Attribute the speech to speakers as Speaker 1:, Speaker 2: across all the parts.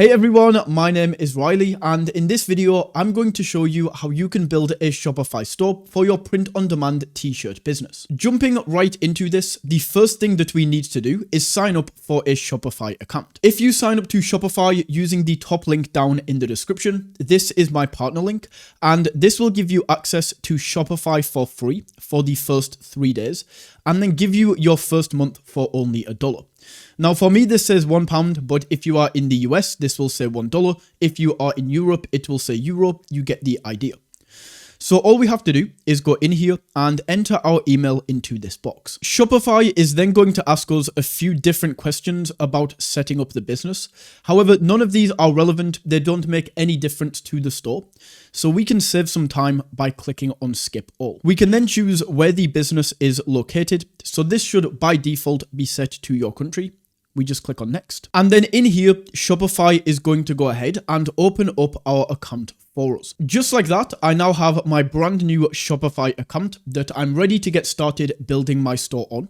Speaker 1: Hey everyone, my name is Riley, and in this video, I'm going to show you how you can build a Shopify store for your print-on-demand t-shirt business. Jumping right into this, the first thing that we need to do is sign up for a Shopify account. If you sign up to Shopify using the top link down in the description, this is my partner link, and this will give you access to Shopify for free for the first 3 days, and then give you your first month for only $1. Now for me this says £1, but if you are in the US this will say $1. If you are in Europe it will say euro. You get the idea. So all we have to do is go in here and enter our email into this box. Shopify is then going to ask us a few different questions about setting up the business. However, none of these are relevant. They don't make any difference to the store. So we can save some time by clicking on skip all. We can then choose where the business is located. So this should by default be set to your country. We just click on next. And then in here, Shopify is going to go ahead and open up our account for us. Just like that, I now have my brand new Shopify account that I'm ready to get started building my store on.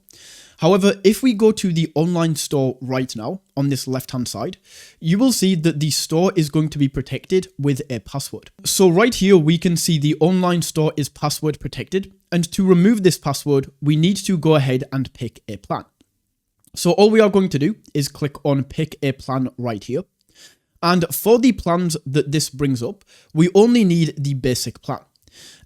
Speaker 1: However, if we go to the online store right now on this left-hand side, you will see that the store is going to be protected with a password. So right here, we can see the online store is password protected. And to remove this password, we need to go ahead and pick a plan. So all we are going to do is click on pick a plan right here. And for the plans that this brings up, we only need the basic plan.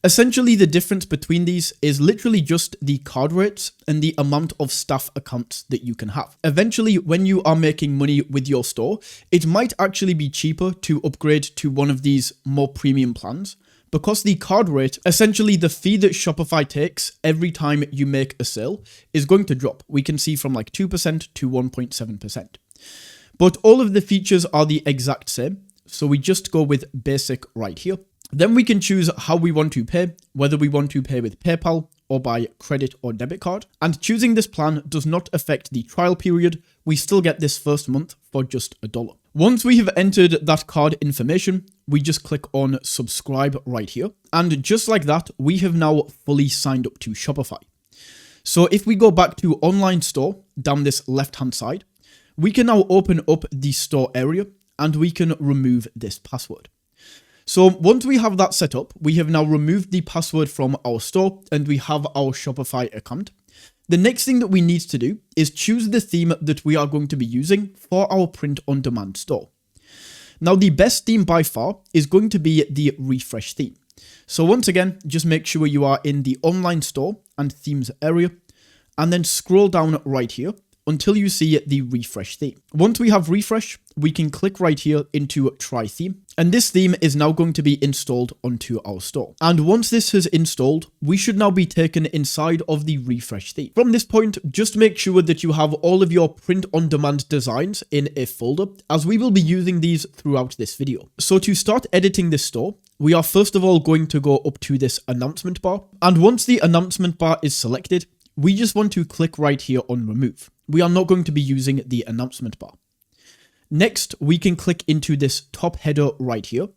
Speaker 1: Essentially, the difference between these is literally just the card rates and the amount of staff accounts that you can have. Eventually, when you are making money with your store, it might actually be cheaper to upgrade to one of these more premium plans. Because the card rate, essentially the fee that Shopify takes every time you make a sale, is going to drop. We can see from like 2% to 1.7%. But all of the features are the exact same. So we just go with basic right here. Then we can choose how we want to pay, whether we want to pay with PayPal or by credit or debit card. And choosing this plan does not affect the trial period. We still get this first month for just $1. Once we have entered that card information, we just click on subscribe right here. And just like that, we have now fully signed up to Shopify. So if we go back to online store down this left-hand side, we can now open up the store area and we can remove this password. So once we have that set up, we have now removed the password from our store and we have our Shopify account. The next thing that we need to do is choose the theme that we are going to be using for our print-on-demand store. Now, the best theme by far is going to be the refresh theme. So once again, just make sure you are in the online store and themes area, and then scroll down right here until you see the refresh theme. Once we have refresh, we can click right here into try theme. And this theme is now going to be installed onto our store. And once this is installed, we should now be taken inside of the refresh theme. From this point, just make sure that you have all of your print-on-demand designs in a folder, as we will be using these throughout this video. So to start editing this store, we are first of all going to go up to this announcement bar. And once the announcement bar is selected, we just want to click right here on remove. We are not going to be using the announcement bar. Next, we can click into this top header right here.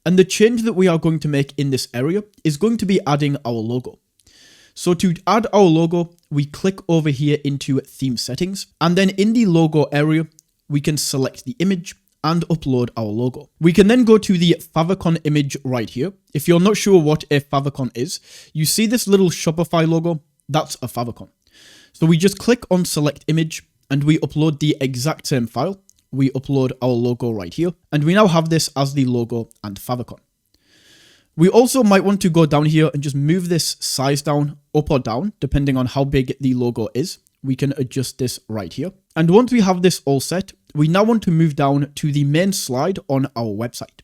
Speaker 1: And the change that we are going to make in this area is going to be adding our logo. So to add our logo, we click over here into theme settings. And then in the logo area, we can select the image and upload our logo. We can then go to the favicon image right here. If you're not sure what a favicon is, you see this little Shopify logo, that's a favicon. So we just click on select image and we upload the exact same file. We upload our logo right here, and we now have this as the logo and favicon. We also might want to go down here and just move this size down, up or down, depending on how big the logo is. We can adjust this right here. And once we have this all set, we now want to move down to the main slide on our website.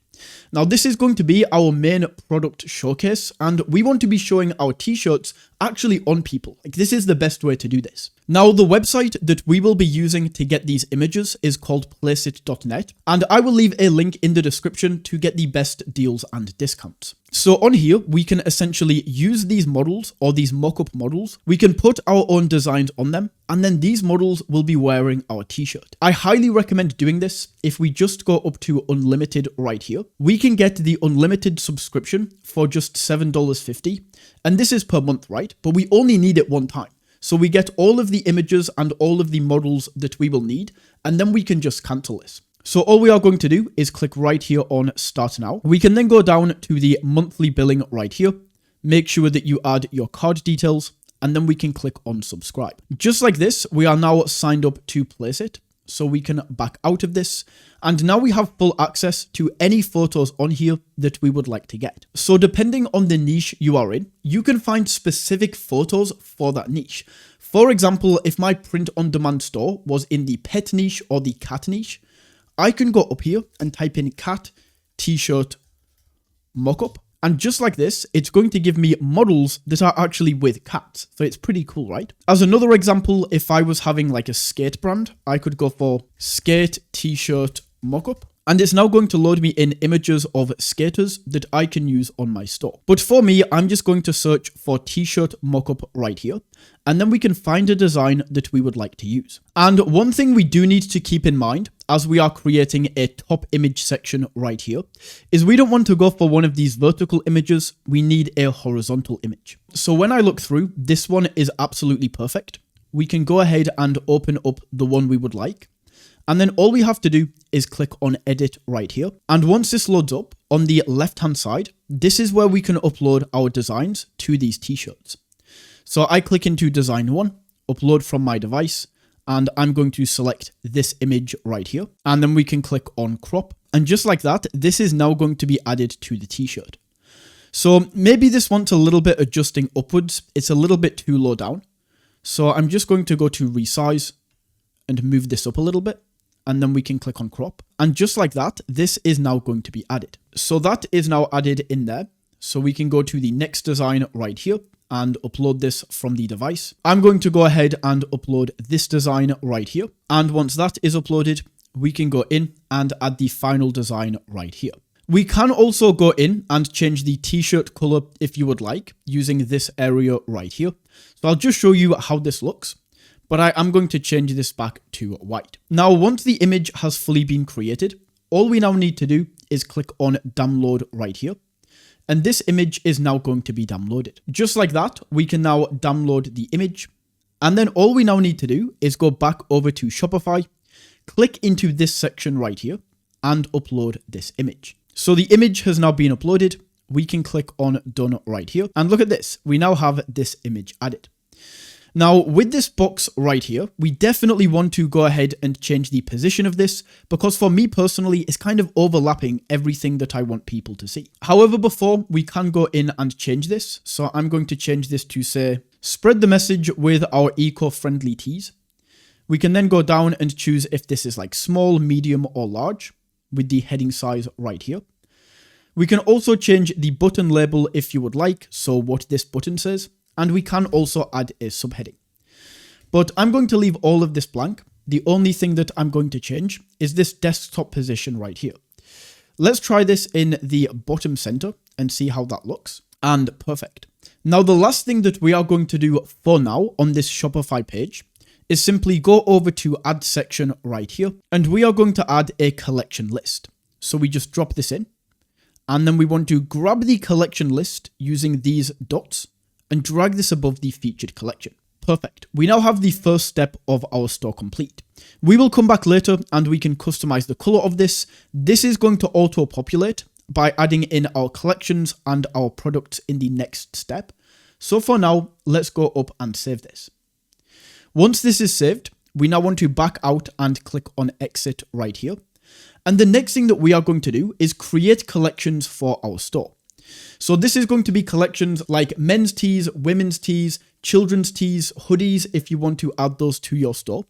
Speaker 1: Now, this is going to be our main product showcase, and we want to be showing our t-shirts actually on people. Like, this is the best way to do this. Now, the website that we will be using to get these images is called placeit.net, and I will leave a link in the description to get the best deals and discounts. So on here, we can essentially use these models or these mock-up models. We can put our own designs on them, and then these models will be wearing our t-shirt. I highly recommend doing this. If we just go up to unlimited right here, we can get the unlimited subscription for just $7.50. And this is per month, right? But we only need it one time. So we get all of the images and all of the models that we will need, and then we can just cancel this. So all we are going to do is click right here on Start Now. We can then go down to the monthly billing right here. Make sure that you add your card details, and then we can click on Subscribe. Just like this, we are now signed up to place it. So we can back out of this. And now we have full access to any photos on here that we would like to get. So depending on the niche you are in, you can find specific photos for that niche. For example, if my print-on-demand store was in the pet niche or the cat niche, I can go up here and type in cat t-shirt mockup. And just like this, it's going to give me models that are actually with cats. So it's pretty cool, right? As another example, if I was having like a skate brand, I could go for skate t-shirt mockup. And it's now going to load me in images of skaters that I can use on my store. But for me, I'm just going to search for t-shirt mockup right here. And then we can find a design that we would like to use. And one thing we do need to keep in mind as we are creating a top image section right here is we don't want to go for one of these vertical images. We need a horizontal image. So when I look through, this one is absolutely perfect. We can go ahead and open up the one we would like. And then all we have to do is click on edit right here. And once this loads up on the left hand side, this is where we can upload our designs to these t-shirts. So I click into design 1, upload from my device, and I'm going to select this image right here. And then we can click on crop. And just like that, this is now going to be added to the t-shirt. So maybe this wants a little bit adjusting upwards. It's a little bit too low down. So I'm just going to go to resize and move this up a little bit. And then we can click on crop. And just like that, this is now going to be added. So that is now added in there. So we can go to the next design right here and upload this from the device. I'm going to go ahead and upload this design right here. And once that is uploaded, we can go in and add the final design right here. We can also go in and change the t-shirt color if you would like using this area right here. So I'll just show you how this looks. But I am going to change this back to white. Now, once the image has fully been created, all we now need to do is click on download right here. And this image is now going to be downloaded. Just like that, we can now download the image. And then all we now need to do is go back over to Shopify, click into this section right here, and upload this image. So the image has now been uploaded. We can click on done right here. And look at this. We now have this image added. Now, with this box right here, we definitely want to go ahead and change the position of this because for me personally, it's kind of overlapping everything that I want people to see. However, before we can go in and change this. So I'm going to change this to say, spread the message with our eco-friendly tees. We can then go down and choose if this is like small, medium, or large with the heading size right here. We can also change the button label if you would like. So what this button says. And we can also add a subheading. But I'm going to leave all of this blank. The only thing that I'm going to change is this desktop position right here. Let's try this in the bottom center and see how that looks. And perfect. Now, the last thing that we are going to do for now on this Shopify page is simply go over to add section right here. And we are going to add a collection list. So we just drop this in. And then we want to grab the collection list using these dots and drag this above the featured collection. Perfect. We now have the first step of our store complete. We will come back later and we can customize the color of this. This is going to auto-populate by adding in our collections and our products in the next step. So for now, let's go up and save this. Once this is saved, we now want to back out and click on exit right here. And the next thing that we are going to do is create collections for our store. So this is going to be collections like men's tees, women's tees, children's tees, hoodies, if you want to add those to your store.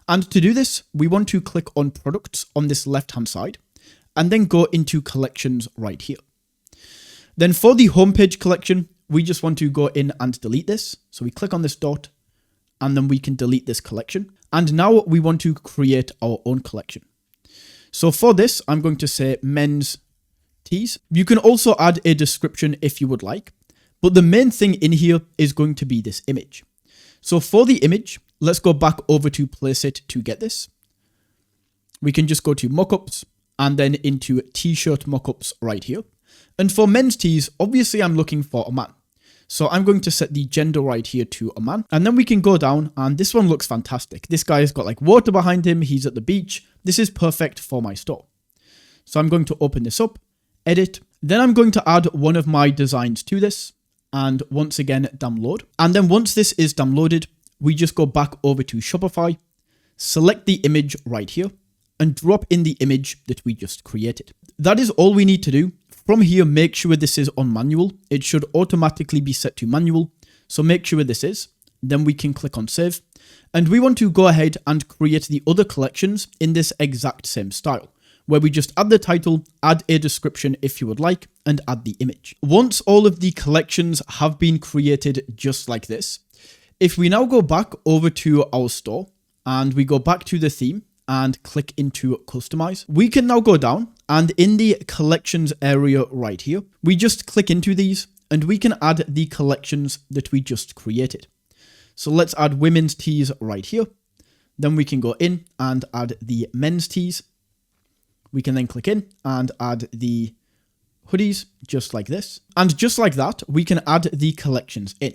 Speaker 1: And to do this, we want to click on products on this left-hand side and then go into collections right here. Then for the homepage collection, we just want to go in and delete this. So we click on this dot and then we can delete this collection. And now we want to create our own collection. So for this, I'm going to say men's tees. You can also add a description if you would like, but the main thing in here is going to be this image. So for the image, let's go back over to place it to get this. We can just go to mockups and then into t-shirt mockups right here. And for men's tees, obviously I'm looking for a man. So I'm going to set the gender right here to a man. And then we can go down and this one looks fantastic. This guy's got like water behind him. He's at the beach. This is perfect for my store. So I'm going to open this up, edit. Then I'm going to add one of my designs to this. And once again, download. And then once this is downloaded, we just go back over to Shopify, select the image right here, and drop in the image that we just created. That is all we need to do. From here, make sure this is on manual. It should automatically be set to manual. So make sure this is. Then we can click on save. And we want to go ahead and create the other collections in this exact same style, where we just add the title, add a description if you would like, and add the image. Once all of the collections have been created just like this, if we now go back over to our store and we go back to the theme and click into customize, we can now go down and in the collections area right here, we just click into these and we can add the collections that we just created. So let's add women's tees right here. Then we can go in and add the men's tees. We can then click in and add the hoodies just like this. And just like that, we can add the collections in.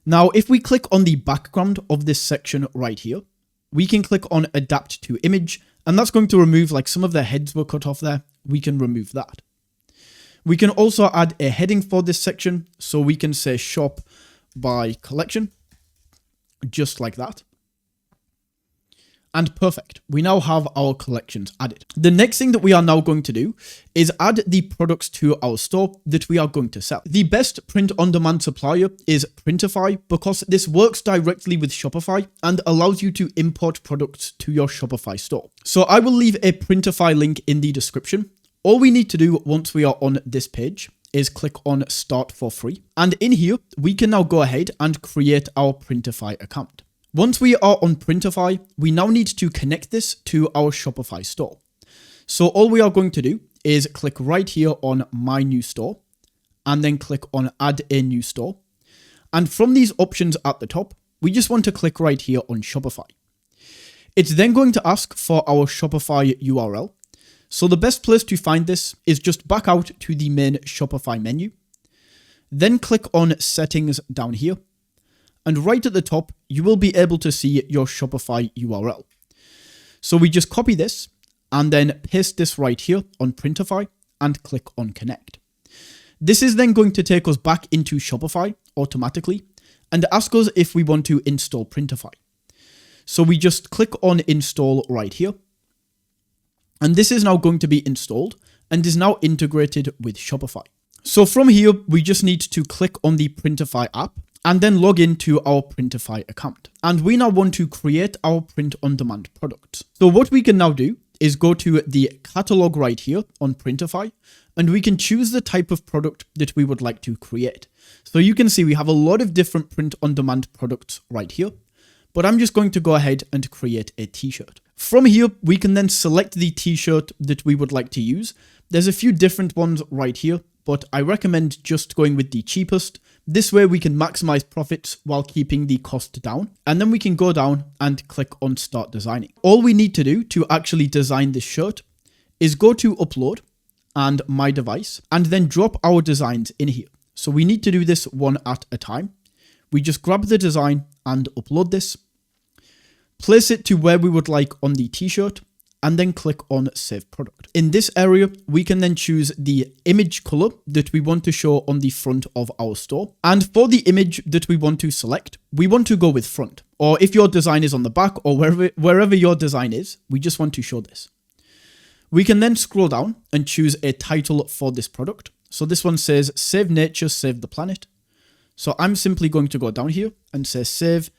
Speaker 1: Now, if we click on the background of this section right here, we can click on adapt to image, and that's going to remove like some of the heads were cut off there. We can remove that. We can also add a heading for this section. So we can say shop by collection, just like that. And perfect. We now have our collections added. The next thing that we are now going to do is add the products to our store that we are going to sell. The best print-on-demand supplier is Printify because this works directly with Shopify and allows you to import products to your Shopify store. So I will leave a Printify link in the description. All we need to do once we are on this page is click on Start for free. And in here, we can now go ahead and create our Printify account. Once we are on Printify, we now need to connect this to our Shopify store. So all we are going to do is click right here on My New Store and then click on Add a New Store. And from these options at the top, we just want to click right here on Shopify. It's then going to ask for our Shopify URL. So the best place to find this is just back out to the main Shopify menu. Then click on Settings down here. And right at the top, you will be able to see your Shopify URL. So we just copy this and then paste this right here on Printify and click on connect. This is then going to take us back into Shopify automatically and ask us if we want to install Printify. So we just click on install right here. And this is now going to be installed and is now integrated with Shopify. So from here, we just need to click on the Printify app and then log into our Printify account. And we now want to create our print-on-demand products. So what we can now do is go to the catalog right here on Printify, and we can choose the type of product that we would like to create. So you can see we have a lot of different print-on-demand products right here, but I'm just going to go ahead and create a t-shirt. From here, we can then select the t-shirt that we would like to use. There's a few different ones right here, but I recommend just going with the cheapest. This way we can maximize profits while keeping the cost down. And then we can go down and click on Start Designing. All we need to do to actually design this shirt is go to Upload and My Device, and then drop our designs in here. So we need to do this one at a time. We just grab the design and upload this, place it to where we would like on the t-shirt, and then click on Save Product. In this area, we can then choose the image color that we want to show on the front of our store. And for the image that we want to select, we want to go with front. Or if your design is on the back or wherever your design is, we just want to show this. We can then scroll down and choose a title for this product. So this one says, Save Nature, Save the Planet. So I'm simply going to go down here and say, Save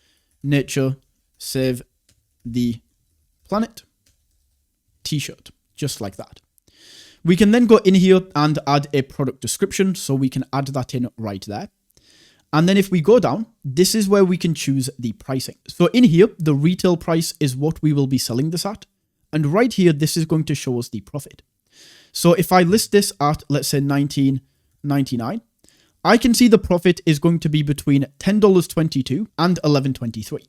Speaker 1: Nature, Save the Planet. T-shirt, just like that. We can then go in here and add a product description, so we can add that in right there. And then if we go down, this is where we can choose the pricing. So in here, the retail price is what we will be selling this at. And right here, this is going to show us the profit. So if I list this at, let's say $19.99, I can see the profit is going to be between $10.22 and $11.23.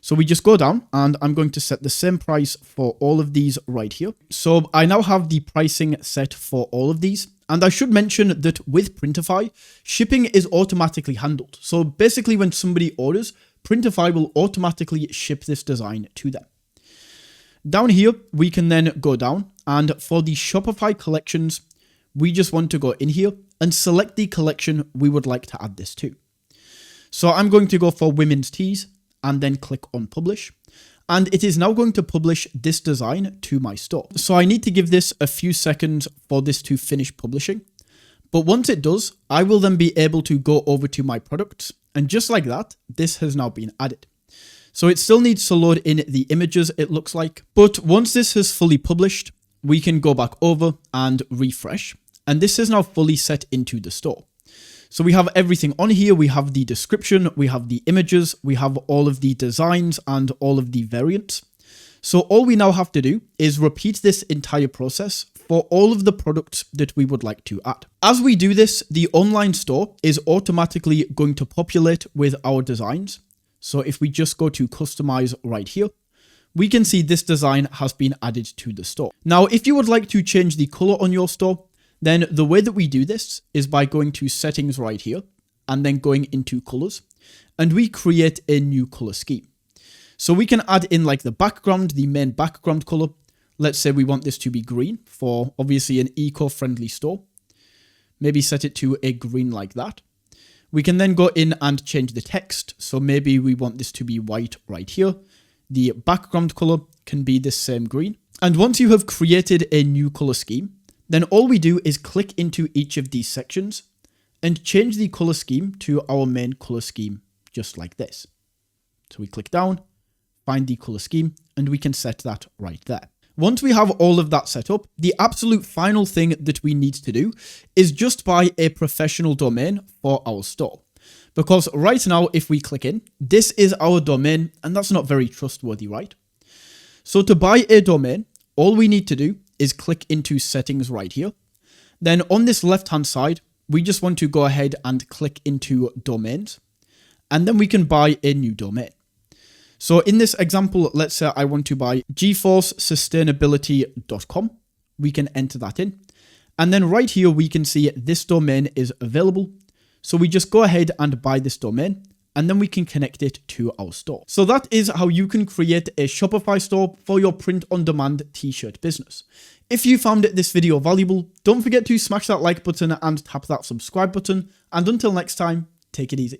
Speaker 1: So we just go down and I'm going to set the same price for all of these right here. So I now have the pricing set for all of these. And I should mention that with Printify, shipping is automatically handled. So basically when somebody orders, Printify will automatically ship this design to them. Down here, we can then go down, and for the Shopify collections, we just want to go in here and select the collection we would like to add this to. So I'm going to go for women's tees and then click on publish. And it is now going to publish this design to my store. So I need to give this a few seconds for this to finish publishing. But once it does, I will then be able to go over to my products. And just like that, this has now been added. So it still needs to load in the images, it looks like. But once this has fully published, we can go back over and refresh. And this is now fully set into the store. So we have everything on here. We have the description, we have the images, we have all of the designs and all of the variants. So all we now have to do is repeat this entire process for all of the products that we would like to add. As we do this, the online store is automatically going to populate with our designs. So if we just go to customize right here, we can see this design has been added to the store. Now, if you would like to change the color on your store, then the way that we do this is by going to settings right here and then going into colors, and we create a new color scheme. So we can add in like the background, the main background color. Let's say we want this to be green for obviously an eco-friendly store. Maybe set it to a green like that. We can then go in and change the text. So maybe we want this to be white right here. The background color can be this same green. And once you have created a new color scheme, then all we do is click into each of these sections and change the color scheme to our main color scheme, just like this. So we click down, find the color scheme, and we can set that right there. Once we have all of that set up, the absolute final thing that we need to do is just buy a professional domain for our store. Because right now, if we click in, this is our domain, and that's not very trustworthy, right? So to buy a domain, all we need to do is click into settings right here. Then on this left-hand side, we just want to go ahead and click into domains, and then we can buy a new domain. So in this example, let's say I want to buy geforcesustainability.com. We can enter that in. And then right here, we can see this domain is available. So we just go ahead and buy this domain, and then we can connect it to our store. So that is how you can create a Shopify store for your print-on-demand t-shirt business. If you found this video valuable, don't forget to smash that like button and tap that subscribe button. And until next time, take it easy.